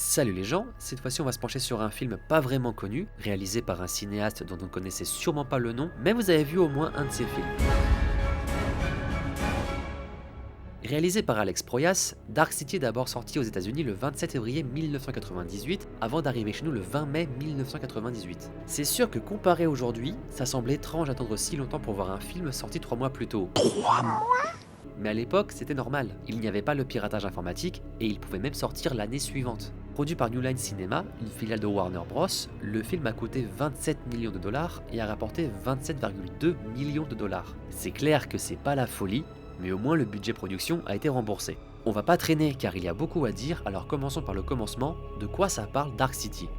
Salut les gens, cette fois-ci on va se pencher sur un film pas vraiment connu, réalisé par un cinéaste dont on ne connaissait sûrement pas le nom, mais vous avez vu au moins un de ses films. Réalisé par Alex Proyas, Dark City est d'abord sorti aux États-Unis le 27 février 1998 avant d'arriver chez nous le 20 mai 1998. C'est sûr que comparé aujourd'hui, ça semble étrange d'attendre si longtemps pour voir un film sorti 3 mois plus tôt. 3 mois. Mais à l'époque, c'était normal, il n'y avait pas le piratage informatique et il pouvait même sortir l'année suivante. Produit par New Line Cinema, une filiale de Warner Bros., le film a coûté 27 millions de dollars et a rapporté 27,2 millions de dollars. C'est clair que c'est pas la folie, mais au moins le budget production a été remboursé. On va pas traîner car il y a beaucoup à dire, alors commençons par le commencement, de quoi ça parle Dark City.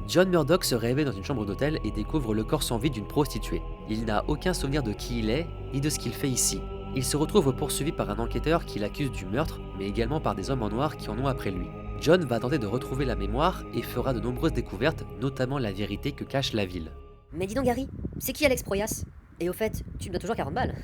John Murdoch se réveille dans une chambre d'hôtel et découvre le corps sans vie d'une prostituée. Il n'a aucun souvenir de qui il est, ni de ce qu'il fait ici. Il se retrouve poursuivi par un enquêteur qui l'accuse du meurtre, mais également par des hommes en noir qui en ont après lui. John va tenter de retrouver la mémoire et fera de nombreuses découvertes, notamment la vérité que cache la ville. Mais dis donc Gary, c'est qui Alex Proyas? Et au fait, tu me dois toujours 40 balles.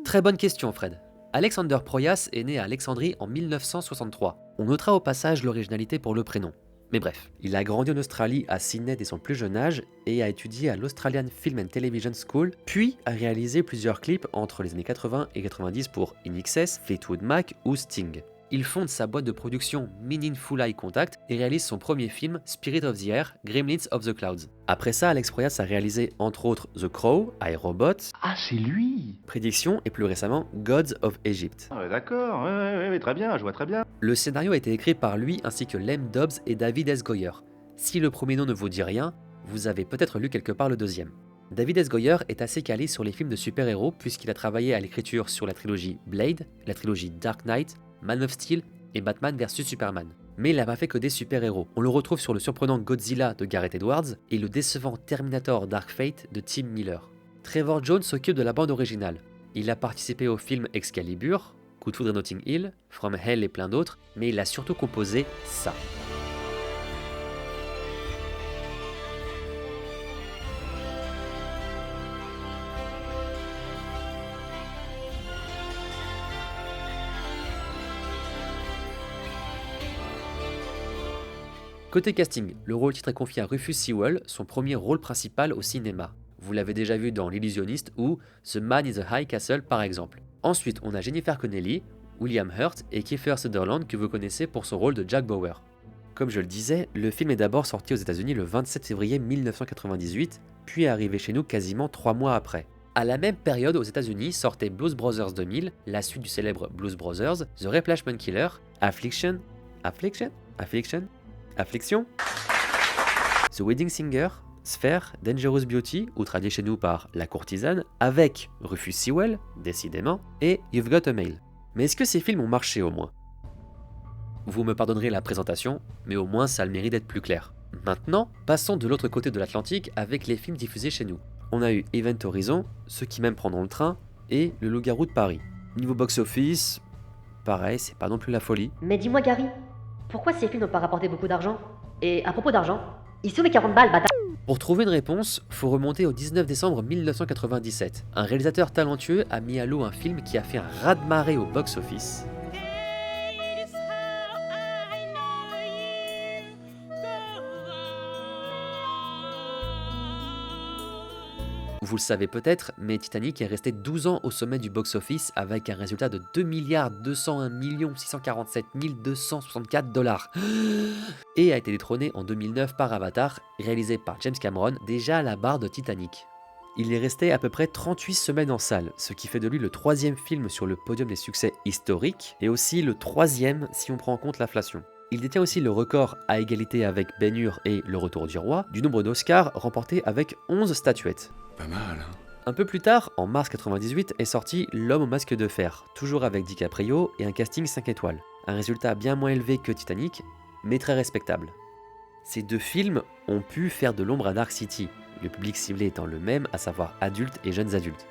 Très bonne question Fred. Alexander Proyas est né à Alexandrie en 1963. On notera au passage l'originalité pour le prénom. Mais bref, il a grandi en Australie à Sydney dès son plus jeune âge et a étudié à l'Australian Film and Television School, puis a réalisé plusieurs clips entre les années 80 et 90 pour INXS, Fleetwood Mac ou Sting. Il fonde sa boîte de production Meaningful Eye Contact et réalise son premier film Spirit of the Air, Gremlins of the Clouds. Après ça, Alex Proyas a réalisé entre autres The Crow, iRobot, Ah, c'est lui. Prédiction et plus récemment Gods of Egypt. Ah ouais, d'accord, ouais, très bien, je vois très bien. Le scénario a été écrit par lui ainsi que Lem Dobbs et David S. Goyer. Si le premier nom ne vous dit rien, vous avez peut-être lu quelque part le deuxième. David S. Goyer est assez calé sur les films de super-héros puisqu'il a travaillé à l'écriture sur la trilogie Blade, la trilogie Dark Knight, Man of Steel et Batman vs Superman. Mais il n'a pas fait que des super-héros. On le retrouve sur le surprenant Godzilla de Gareth Edwards et le décevant Terminator Dark Fate de Tim Miller. Trevor Jones s'occupe de la bande originale. Il a participé au film Excalibur, Coup de foudre à Notting Hill, From Hell et plein d'autres, mais il a surtout composé ça. Côté casting, le rôle titre est confié à Rufus Sewell, son premier rôle principal au cinéma. Vous l'avez déjà vu dans L'Illusionniste ou The Man in the High Castle par exemple. Ensuite, on a Jennifer Connelly, William Hurt et Kiefer Sutherland que vous connaissez pour son rôle de Jack Bauer. Comme je le disais, le film est d'abord sorti aux États-Unis le 27 février 1998, puis est arrivé chez nous quasiment 3 mois après. À la même période aux États-Unis sortait Blues Brothers 2000, la suite du célèbre Blues Brothers, The Replacement Killer, Affliction, The Wedding Singer, Sphere, Dangerous Beauty, ou traduit chez nous par La Courtisane, avec Rufus Sewell, décidément, et You've Got a Mail. Mais est-ce que ces films ont marché au moins? Vous me pardonnerez la présentation, mais au moins ça a le mérite d'être plus clair. Maintenant, passons de l'autre côté de l'Atlantique avec les films diffusés chez nous. On a eu Event Horizon, Ceux qui m'aiment prendront le train, et Le Loup-garou de Paris. Niveau box-office, pareil, c'est pas non plus la folie. Mais dis-moi Gary, pourquoi ces films n'ont pas rapporté beaucoup d'argent? Et à propos d'argent, ils sont les 40 balles, bâtard. Pour trouver une réponse, faut remonter au 19 décembre 1997. Un réalisateur talentueux a mis à l'eau un film qui a fait un raz-de-marée au box-office. Vous le savez peut-être, mais Titanic est resté 12 ans au sommet du box-office avec un résultat de 2 201 647 264 dollars et a été détrôné en 2009 par Avatar, réalisé par James Cameron, déjà à la barre de Titanic. Il est resté à peu près 38 semaines en salle, ce qui fait de lui le 3e film sur le podium des succès historiques et aussi le 3e si on prend en compte l'inflation. Il détient aussi le record à égalité avec Ben-Hur et Le Retour du Roi du nombre d'Oscars remportés avec 11 statuettes. Pas mal, hein. Un peu plus tard, en mars 98, est sorti L'Homme au masque de fer, toujours avec DiCaprio et un casting 5 étoiles. Un résultat bien moins élevé que Titanic, mais très respectable. Ces deux films ont pu faire de l'ombre à Dark City, le public ciblé étant le même, à savoir adultes et jeunes adultes.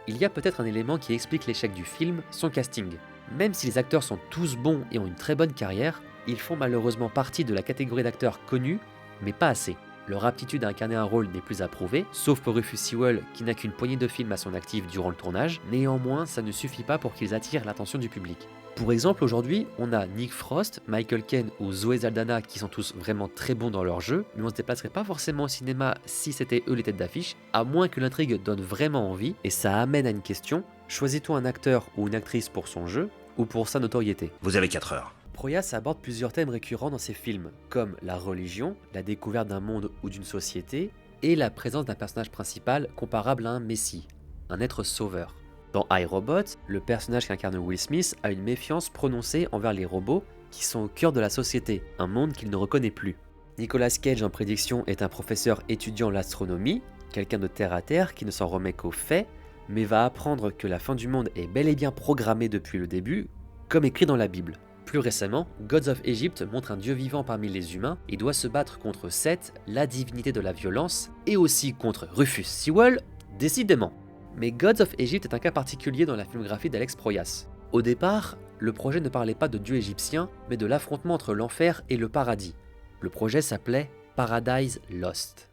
Il y a peut-être un élément qui explique l'échec du film, son casting. Même si les acteurs sont tous bons et ont une très bonne carrière, ils font malheureusement partie de la catégorie d'acteurs connus, mais pas assez. Leur aptitude à incarner un rôle n'est plus approuvée, sauf pour Rufus Sewell qui n'a qu'une poignée de films à son actif durant le tournage, néanmoins ça ne suffit pas pour qu'ils attirent l'attention du public. Pour exemple, aujourd'hui, on a Nick Frost, Michael Caine ou Zoé Saldana qui sont tous vraiment très bons dans leur jeu, mais on se déplacerait pas forcément au cinéma si c'était eux les têtes d'affiche, à moins que l'intrigue donne vraiment envie, et ça amène à une question, choisis-tu un acteur ou une actrice pour son jeu, ou pour sa notoriété? Vous avez 4 heures. Proyas aborde plusieurs thèmes récurrents dans ses films, comme la religion, la découverte d'un monde ou d'une société, et la présence d'un personnage principal comparable à un messie, un être sauveur. Dans iRobot, le personnage qu'incarne Will Smith a une méfiance prononcée envers les robots qui sont au cœur de la société, un monde qu'il ne reconnaît plus. Nicolas Cage en Prédiction est un professeur étudiant l'astronomie, quelqu'un de terre à terre qui ne s'en remet qu'aux faits, mais va apprendre que la fin du monde est bel et bien programmée depuis le début, comme écrit dans la Bible. Plus récemment, Gods of Egypt montre un dieu vivant parmi les humains et doit se battre contre Seth, la divinité de la violence, et aussi contre Rufus Sewell, décidément. Mais Gods of Egypt est un cas particulier dans la filmographie d'Alex Proyas. Au départ, le projet ne parlait pas de dieu égyptien, mais de l'affrontement entre l'enfer et le paradis. Le projet s'appelait Paradise Lost.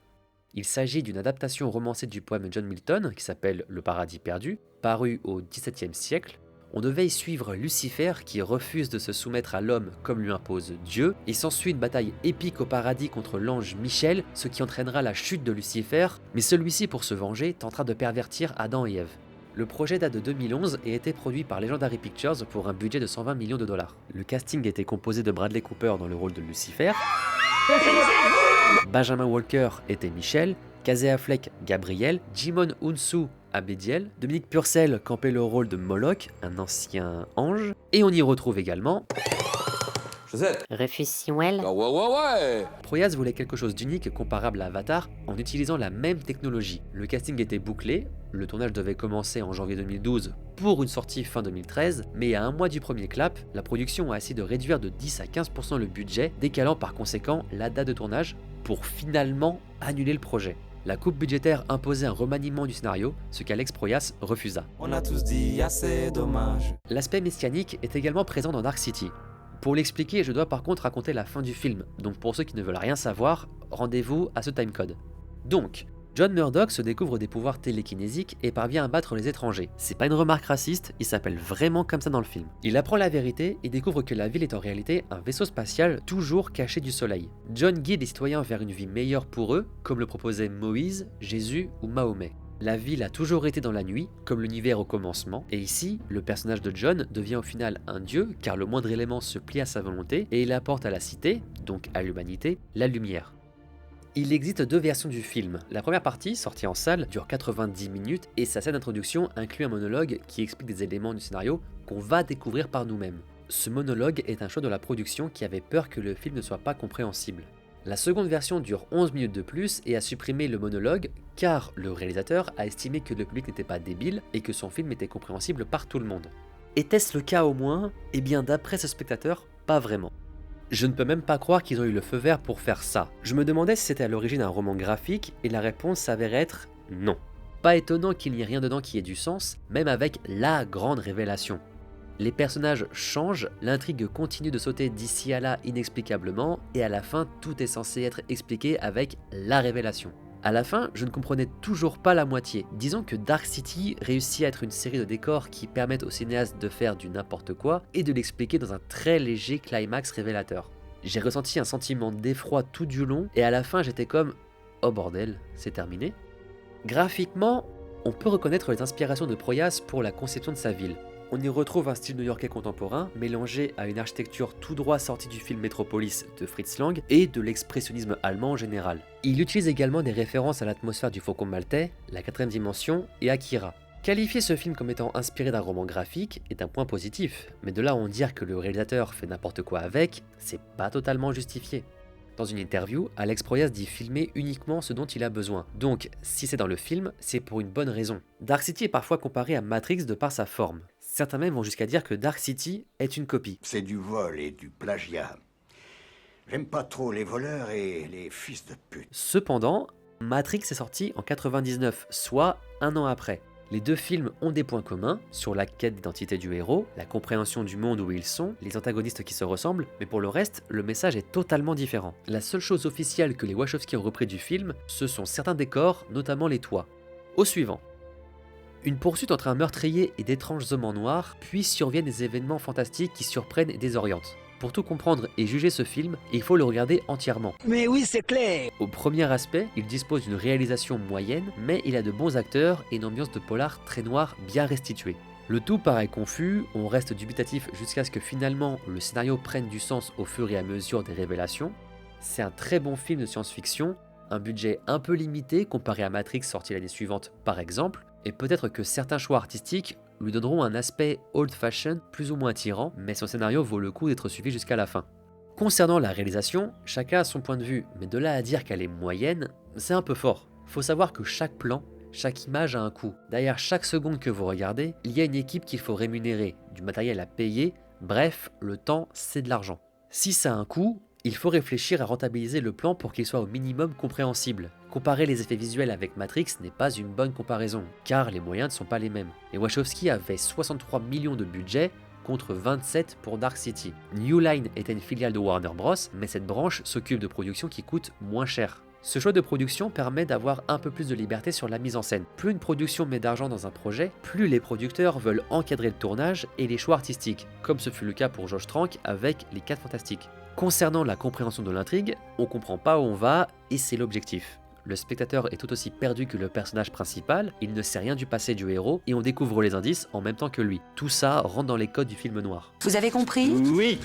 Il s'agit d'une adaptation romancée du poème de John Milton, qui s'appelle Le Paradis perdu, paru au XVIIe siècle. On devait y suivre Lucifer qui refuse de se soumettre à l'homme comme lui impose Dieu, et s'ensuit une bataille épique au paradis contre l'ange Michel, ce qui entraînera la chute de Lucifer, mais celui-ci pour se venger tentera de pervertir Adam et Ève. Le projet date de 2011 et a été produit par Legendary Pictures pour un budget de 120 millions de dollars. Le casting était composé de Bradley Cooper dans le rôle de Lucifer, Benjamin Walker était Michel, Casey Affleck Gabriel, Jimon Hounsou Abediel, Dominique Purcell campait le rôle de Moloch, un ancien ange, et on y retrouve également Rufus Sewell. Proyas voulait quelque chose d'unique et comparable à Avatar en utilisant la même technologie. Le casting était bouclé, le tournage devait commencer en janvier 2012 pour une sortie fin 2013, mais à un mois du premier clap, la production a essayé de réduire de 10 à 15% le budget, décalant par conséquent la date de tournage pour finalement annuler le projet. La coupe budgétaire imposait un remaniement du scénario, ce qu'Alex Proyas refusa. On a tous dit assez dommage. L'aspect messianique est également présent dans Dark City. Pour l'expliquer, je dois par contre raconter la fin du film, donc pour ceux qui ne veulent rien savoir, rendez-vous à ce timecode. Donc, John Murdoch se découvre des pouvoirs télékinésiques et parvient à battre les étrangers. C'est pas une remarque raciste, il s'appelle vraiment comme ça dans le film. Il apprend la vérité et découvre que la ville est en réalité un vaisseau spatial toujours caché du soleil. John guide les citoyens vers une vie meilleure pour eux, comme le proposaient Moïse, Jésus ou Mahomet. La ville a toujours été dans la nuit, comme l'univers au commencement, et ici, le personnage de John devient au final un dieu, car le moindre élément se plie à sa volonté, et il apporte à la cité, donc à l'humanité, la lumière. Il existe deux versions du film. La première partie, sortie en salle, dure 90 minutes, et sa scène d'introduction inclut un monologue qui explique des éléments du scénario qu'on va découvrir par nous-mêmes. Ce monologue est un choix de la production qui avait peur que le film ne soit pas compréhensible. La seconde version dure 11 minutes de plus et a supprimé le monologue car le réalisateur a estimé que le public n'était pas débile et que son film était compréhensible par tout le monde. Était-ce le cas au moins? Eh bien d'après ce spectateur, pas vraiment. Je ne peux même pas croire qu'ils ont eu le feu vert pour faire ça. Je me demandais si c'était à l'origine un roman graphique et la réponse s'avérait être non. Pas étonnant qu'il n'y ait rien dedans qui ait du sens, même avec la grande révélation. Les personnages changent, l'intrigue continue de sauter d'ici à là inexplicablement, et à la fin tout est censé être expliqué avec la révélation. À la fin, je ne comprenais toujours pas la moitié. Disons que Dark City réussit à être une série de décors qui permettent au cinéaste de faire du n'importe quoi et de l'expliquer dans un très léger climax révélateur. J'ai ressenti un sentiment d'effroi tout du long, et à la fin j'étais comme « Oh bordel, c'est terminé ?» Graphiquement, on peut reconnaître les inspirations de Proyas pour la conception de sa ville. On y retrouve un style new-yorkais contemporain, mélangé à une architecture tout droit sortie du film Metropolis de Fritz Lang et de l'expressionnisme allemand en général. Il utilise également des références à l'atmosphère du Faucon maltais, la quatrième dimension et Akira. Qualifier ce film comme étant inspiré d'un roman graphique est un point positif, mais de là à en dire que le réalisateur fait n'importe quoi avec, c'est pas totalement justifié. Dans une interview, Alex Proyas dit filmer uniquement ce dont il a besoin. Donc, si c'est dans le film, c'est pour une bonne raison. Dark City est parfois comparé à Matrix de par sa forme. Certains même vont jusqu'à dire que Dark City est une copie. C'est du vol et du plagiat. J'aime pas trop les voleurs et les fils de pute. Cependant, Matrix est sorti en 99, soit un an après. Les deux films ont des points communs sur la quête d'identité du héros, la compréhension du monde où ils sont, les antagonistes qui se ressemblent, mais pour le reste, le message est totalement différent. La seule chose officielle que les Wachowski ont repris du film, ce sont certains décors, notamment les toits. Au suivant. Une poursuite entre un meurtrier et d'étranges hommes en noir, puis surviennent des événements fantastiques qui surprennent et désorientent. Pour tout comprendre et juger ce film, il faut le regarder entièrement. Mais oui, c'est clair. Au premier aspect, il dispose d'une réalisation moyenne, mais il a de bons acteurs et une ambiance de polar très noire bien restituée. Le tout paraît confus, on reste dubitatif jusqu'à ce que finalement le scénario prenne du sens au fur et à mesure des révélations. C'est un très bon film de science-fiction, un budget un peu limité comparé à Matrix sorti l'année suivante par exemple, et peut-être que certains choix artistiques lui donneront un aspect old-fashioned plus ou moins attirant, mais son scénario vaut le coup d'être suivi jusqu'à la fin. Concernant la réalisation, chacun a son point de vue, mais de là à dire qu'elle est moyenne, c'est un peu fort. Faut savoir que chaque plan, chaque image a un coût. Derrière chaque seconde que vous regardez, il y a une équipe qu'il faut rémunérer, du matériel à payer, bref, le temps c'est de l'argent. Si ça a un coût, il faut réfléchir à rentabiliser le plan pour qu'il soit au minimum compréhensible. Comparer les effets visuels avec Matrix n'est pas une bonne comparaison, car les moyens ne sont pas les mêmes. Et Wachowski avait 63 millions de budget contre 27 pour Dark City. New Line était une filiale de Warner Bros, mais cette branche s'occupe de productions qui coûtent moins cher. Ce choix de production permet d'avoir un peu plus de liberté sur la mise en scène. Plus une production met d'argent dans un projet, plus les producteurs veulent encadrer le tournage et les choix artistiques, comme ce fut le cas pour Josh Trank avec Les 4 Fantastiques. Concernant la compréhension de l'intrigue, on comprend pas où on va et c'est l'objectif. Le spectateur est tout aussi perdu que le personnage principal, il ne sait rien du passé du héros et on découvre les indices en même temps que lui. Tout ça rentre dans les codes du film noir. Vous avez compris? Oui.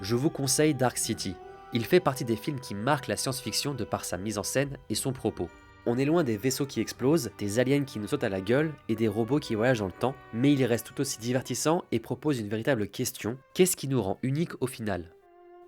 Je vous conseille Dark City. Il fait partie des films qui marquent la science-fiction de par sa mise en scène et son propos. On est loin des vaisseaux qui explosent, des aliens qui nous sautent à la gueule et des robots qui voyagent dans le temps, mais il reste tout aussi divertissant et propose une véritable question, qu'est-ce qui nous rend unique au final ?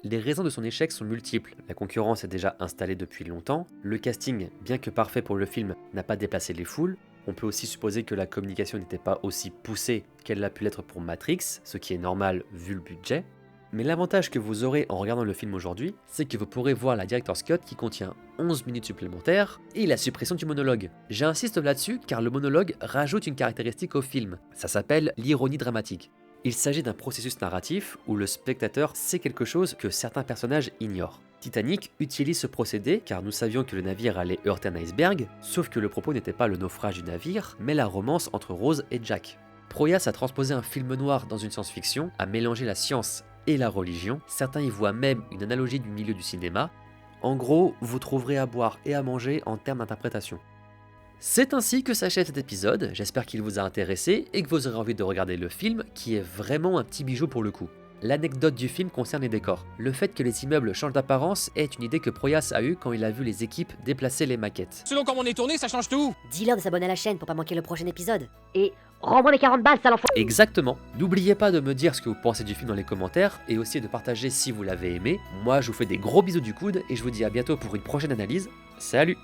Les raisons de son échec sont multiples, la concurrence est déjà installée depuis longtemps, le casting, bien que parfait pour le film, n'a pas déplacé les foules, on peut aussi supposer que la communication n'était pas aussi poussée qu'elle l'a pu l'être pour Matrix, ce qui est normal vu le budget. Mais l'avantage que vous aurez en regardant le film aujourd'hui, c'est que vous pourrez voir la Director's Cut qui contient 11 minutes supplémentaires et la suppression du monologue. J'insiste là-dessus car le monologue rajoute une caractéristique au film, ça s'appelle l'ironie dramatique. Il s'agit d'un processus narratif où le spectateur sait quelque chose que certains personnages ignorent. Titanic utilise ce procédé car nous savions que le navire allait heurter un iceberg, sauf que le propos n'était pas le naufrage du navire, mais la romance entre Rose et Jack. Proyas a transposé un film noir dans une science-fiction, a mélangé la science et la religion, certains y voient même une analogie du milieu du cinéma. En gros, vous trouverez à boire et à manger en termes d'interprétation. C'est ainsi que s'achève cet épisode, j'espère qu'il vous a intéressé et que vous aurez envie de regarder le film qui est vraiment un petit bijou pour le coup. L'anecdote du film concerne les décors. Le fait que les immeubles changent d'apparence est une idée que Proyas a eue quand il a vu les équipes déplacer les maquettes. Selon comment on est tourné, ça change tout. Dis-leur de s'abonner à la chaîne pour pas manquer le prochain épisode. Et rends-moi les 40 balles, sale enfant. Exactement. N'oubliez pas de me dire ce que vous pensez du film dans les commentaires et aussi de partager si vous l'avez aimé. Moi je vous fais des gros bisous du coude et je vous dis à bientôt pour une prochaine analyse. Salut!